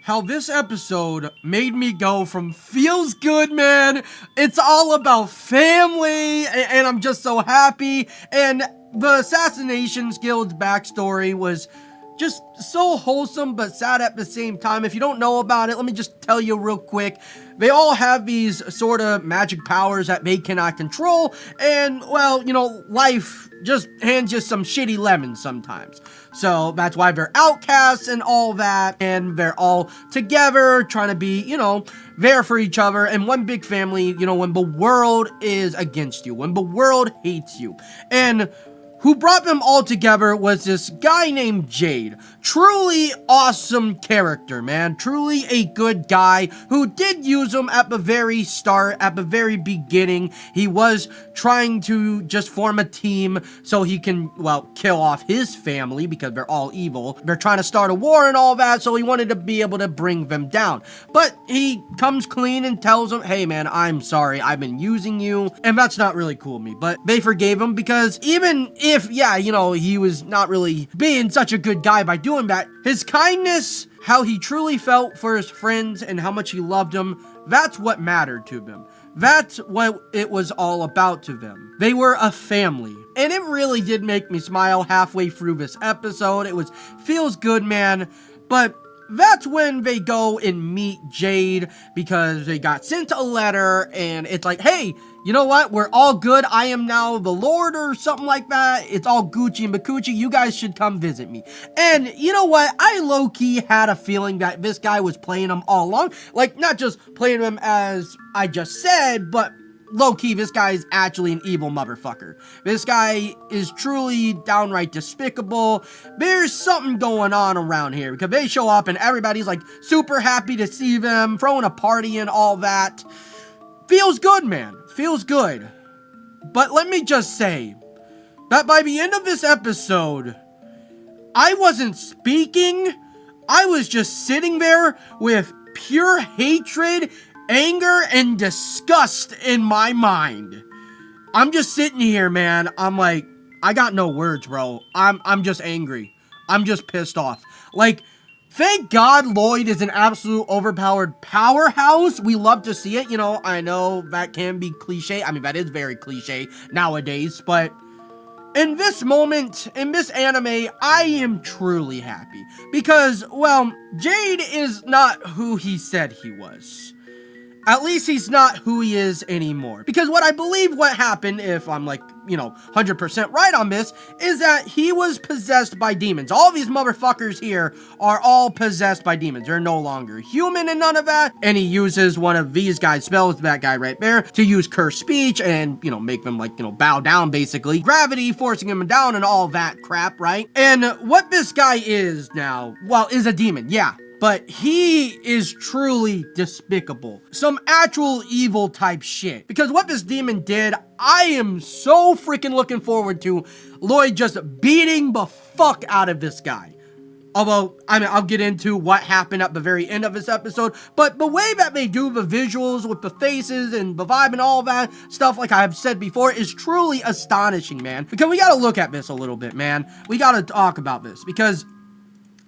how this episode made me go from feels good, man, it's all about family, and I'm just so happy, and the Assassination Guild's backstory was just so wholesome but sad at the same time. If you don't know about it, let me just tell you real quick. They all have these sort of magic powers that they cannot control, and, well, you know, life just hands you some shitty lemons sometimes. So that's why they're outcasts and all that, and they're all together trying to be, you know, there for each other, and one big family, you know, when the world is against you, when the world hates you. And who brought them all together was this guy named Jade. Truly awesome character, man. Truly a good guy who did use him at the very start, at the very beginning. He was trying to just form a team so he can, well, kill off his family because they're all evil. They're trying to start a war and all that, so he wanted to be able to bring them down. But he comes clean and tells them, hey man, I'm sorry, I've been using you. And that's not really cool of me, but they forgave him because even if, yeah, you know, he was not really being such a good guy by doing that, his kindness, how he truly felt for his friends and how much he loved them, that's what mattered to them. That's what it was all about to them. They were a family. And it really did make me smile halfway through this episode. It was feels good, man. But that's when they go and meet Jade because they got sent a letter and it's like, hey, you know what? We're all good. I am now the Lord or something like that. It's all Gucci and Bakuchi. You guys should come visit me. And you know what? I low-key had a feeling that this guy was playing him all along. Like, not just playing him as I just said, but low-key, this guy is actually an evil motherfucker. This guy is truly downright despicable. There's something going on around here because they show up and everybody's like super happy to see them, throwing a party and all that. Feels good, man. Feels good. But let me just say that by the end of this episode, I wasn't speaking. I was just sitting there with pure hatred, anger, and disgust in my mind. I'm just sitting here, man. I'm like, I got no words, bro. I'm just angry. I'm just pissed off. Like, thank God Lloyd is an absolute overpowered powerhouse. We love to see it. You know, I know that can be cliche. I mean, that is very cliche nowadays. But in this moment, in this anime, I am truly happy. Because, well, Jade is not who he said he was. At least he's not who he is anymore. Because what I believe what happened, if I'm like, you know, 100% right on this, is that he was possessed by demons. All these motherfuckers here are all possessed by demons. They're no longer human and none of that. And he uses one of these guys' spells, that guy right there, to use cursed speech and, you know, make them like, you know, bow down basically. Gravity forcing him down and all that crap, right? And what this guy is now, well, is a demon, yeah. But he is truly despicable. Some actual evil type shit. Because what this demon did, I am so freaking looking forward to Lloyd just beating the fuck out of this guy. Although, I mean, I'll get into what happened at the very end of this episode. But the way that they do the visuals with the faces and the vibe and all that stuff, like I have said before, is truly astonishing, man. Because we gotta look at this a little bit, man. We gotta talk about this. Because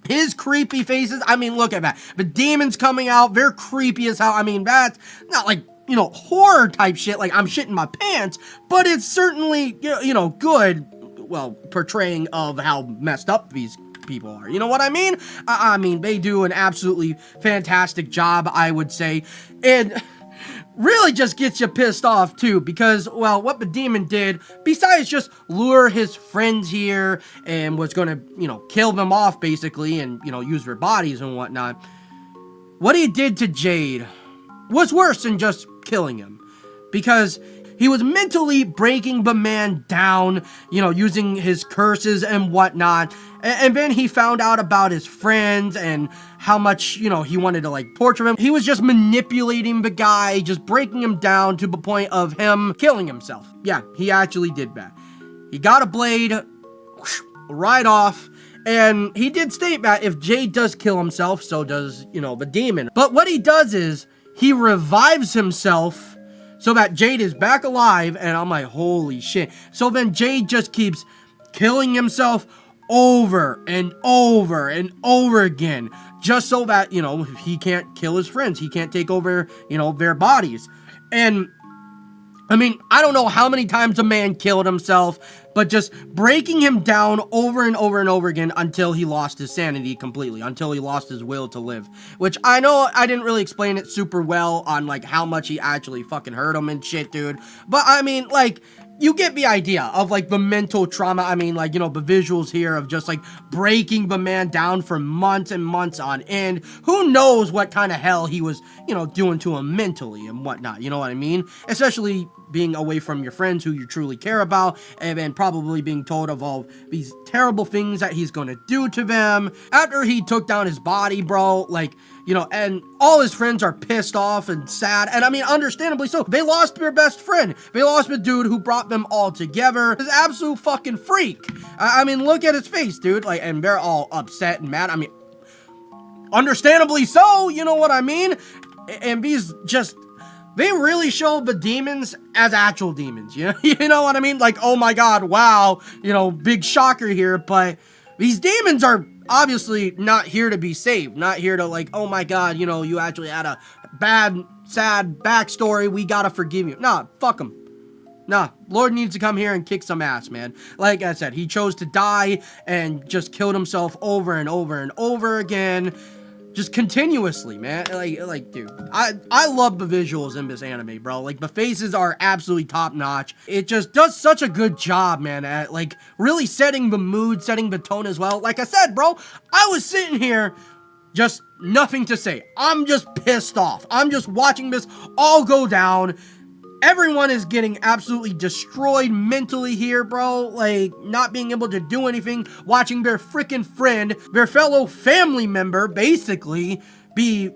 his creepy faces, I mean, look at that. The demons coming out, they're creepy as hell. I mean, that's not like, you know, horror type shit, like I'm shitting my pants, but it's certainly, you know, good, well, portraying of how messed up these people are. You know what I mean? I mean, they do an absolutely fantastic job, I would say. And really just gets you pissed off too, because, well, what the demon did, besides just lure his friends here and was gonna, you know, kill them off basically and, you know, use their bodies and whatnot, what he did to Jade was worse than just killing him, because he was mentally breaking the man down, you know, using his curses and whatnot. And then he found out about his friends and how much, you know, he wanted to, like, torture him. He was just manipulating the guy, just breaking him down to the point of him killing himself. Yeah, he actually did that. He got a blade right off. And he did state that if Jade does kill himself, so does, you know, the demon. But what he does is he revives himself so that Jade is back alive, and I'm like, holy shit. So then Jade just keeps killing himself over and over and over again, just so that, you know, he can't kill his friends. He can't take over, you know, their bodies. And I mean, I don't know how many times a man killed himself, but just breaking him down over and over and over again until he lost his sanity completely, until he lost his will to live. Which I know I didn't really explain it super well on, like, how much he actually fucking hurt him and shit, dude. But, I mean, like, you get the idea of, like, the mental trauma. I mean, like, you know, the visuals here of just, like, breaking the man down for months and months on end. Who knows what kind of hell he was, you know, doing to him mentally and whatnot, you know what I mean? Especially being away from your friends who you truly care about, and then probably being told of all these terrible things that he's gonna do to them. After he took down his body, bro, like, you know, and all his friends are pissed off and sad, and I mean, understandably so. They lost their best friend. They lost the dude who brought them all together. This absolute fucking freak. I mean, look at his face, dude, like, and they're all upset and mad. I mean, understandably so, you know what I mean? And these just, they really show the demons as actual demons, you know? You know what I mean? Like, oh my god, wow, you know, big shocker here, but these demons are obviously not here to be saved, not here to, like, oh my god, you know, you actually had a bad, sad backstory, we gotta forgive you. Nah, fuck him. Nah, Lord needs to come here and kick some ass, man. Like I said, he chose to die and just killed himself over and over and over again. Just continuously, man. Like, dude, I love the visuals in this anime, bro. Like, the faces are absolutely top notch. It just does such a good job, man, at, like, really setting the mood, setting the tone as well. Like I said, bro, I was sitting here, just nothing to say. I'm just pissed off. I'm just watching this all go down. Everyone is getting absolutely destroyed mentally here, bro. Like, not being able to do anything, watching their freaking friend, their fellow family member, basically, be,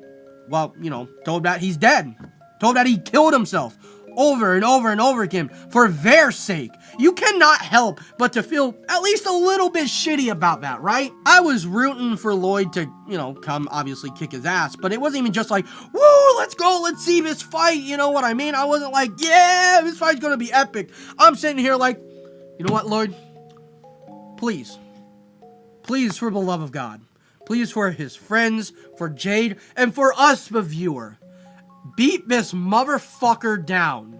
well, you know, told that he's dead. Told that he killed himself over and over and over again for their sake. You cannot help but to feel at least a little bit shitty about that, right? I was rooting for Lloyd to, you know, come obviously kick his ass, but it wasn't even just like, woo, let's go, let's see this fight, you know what I mean? I wasn't like, yeah, this fight's gonna be epic. I'm sitting here like, you know what, Lloyd? Please, for the love of God, please, for his friends, for Jade, and for us, the viewer, beat this motherfucker down.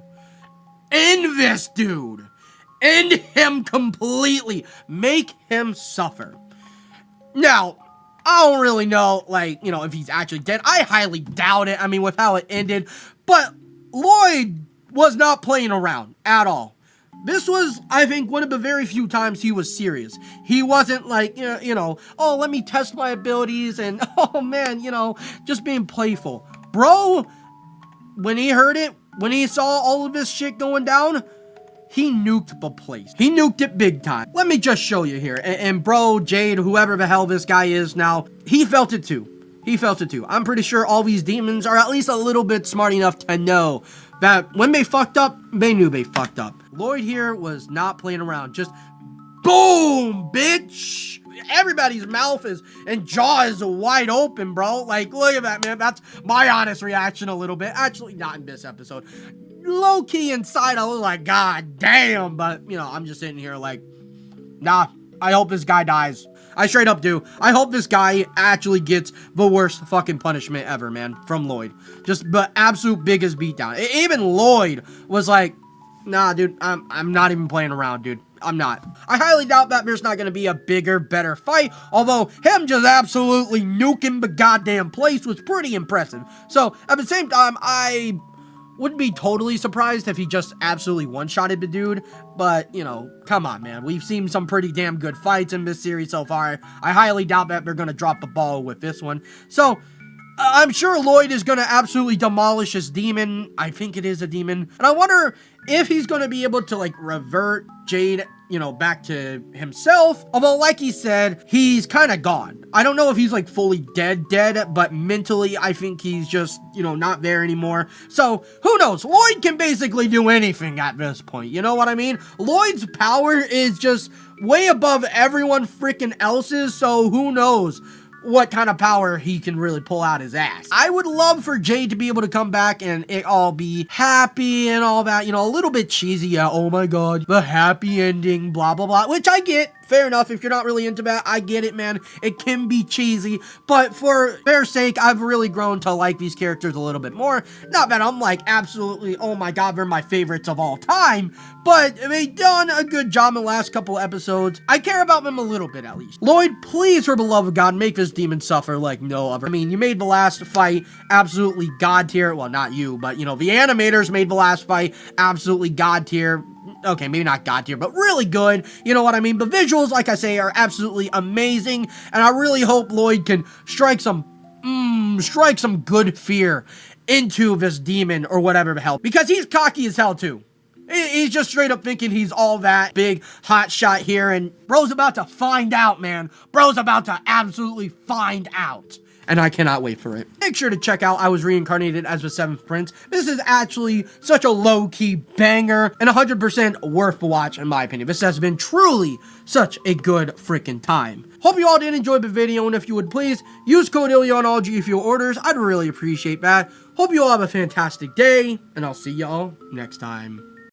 End this dude. End him completely. Make him suffer. Now, I don't really know, like, you know, if he's actually dead. I highly doubt it, I mean, with how it ended. But Lloyd was not playing around at all. This was, I think, one of the very few times he was serious. He wasn't like, you know, oh, let me test my abilities and, oh, man, you know, just being playful. Bro, when he heard it, when he saw all of this shit going down, he nuked the place. He nuked it big time. Let me just show you here. And bro, Jade, whoever the hell this guy is now, he felt it too. He felt it too. I'm pretty sure all these demons are at least a little bit smart enough to know that when they fucked up, they knew they fucked up. Lloyd here was not playing around. Just boom, bitch. Everybody's mouth is and jaw is wide open, bro. Like, look at that, man. That's my honest reaction a little bit. Actually, not in this episode. Low-key inside, I was like, god damn. But, you know, I'm just sitting here like, nah, I hope this guy dies. I straight up do. I hope this guy actually gets the worst fucking punishment ever, man, from Lloyd. Just the absolute biggest beatdown. Even Lloyd was like, nah, dude, I'm not even playing around, dude. I'm not. I highly doubt that there's not going to be a bigger, better fight, although him just absolutely nuking the goddamn place was pretty impressive. So, at the same time, I wouldn't be totally surprised if he just absolutely one-shotted the dude, but, you know, come on, man. We've seen some pretty damn good fights in this series so far. I highly doubt that they're going to drop the ball with this one. So, I'm sure Lloyd is going to absolutely demolish his demon. I think it is a demon. And I wonder if he's going to be able to, like, revert Jade, you know, back to himself. Although, like he said, he's kind of gone. I don't know if he's, like, fully dead, but mentally, I think he's just, you know, not there anymore. So, who knows? Lloyd can basically do anything at this point. You know what I mean? Lloyd's power is just way above everyone freaking else's, so who knows what kind of power he can really pull out his ass. I would love for Jade to be able to come back and it all be happy and all that, you know, a little bit cheesy. Yeah, oh my god, the happy ending, blah, blah, blah, which I get. fair enough. If you're not really into that, I get it, man. It can be cheesy, but for their sake, I've really grown to like these characters a little bit more. Not that I'm like absolutely, oh my god, they're my favorites of all time, but they've done a good job in the last couple episodes. I care about them a little bit, at least. Lloyd, please, for the love of God, make this demon suffer like no other. I mean, you made the last fight absolutely god tier. Well, not you, but, you know, the animators made the last fight absolutely god tier. Okay, maybe not god tier, but really good. You know what I mean? The visuals, like I say, are absolutely amazing, and I really hope Lloyd can strike some good fear into this demon or whatever the hell, because he's cocky as hell too. He's just straight up thinking he's all that big hot shot here, and bro's about to find out, man. Bro's about to absolutely find out. And I cannot wait for it. Make sure to check out I Was Reincarnated as the 7th Prince. This is actually such a low-key banger and 100% worth the watch in my opinion. This has been truly such a good freaking time. Hope you all did enjoy the video, and if you would please, use code ILLY on all G Fuel orders. I'd really appreciate that. Hope you all have a fantastic day, and I'll see y'all next time.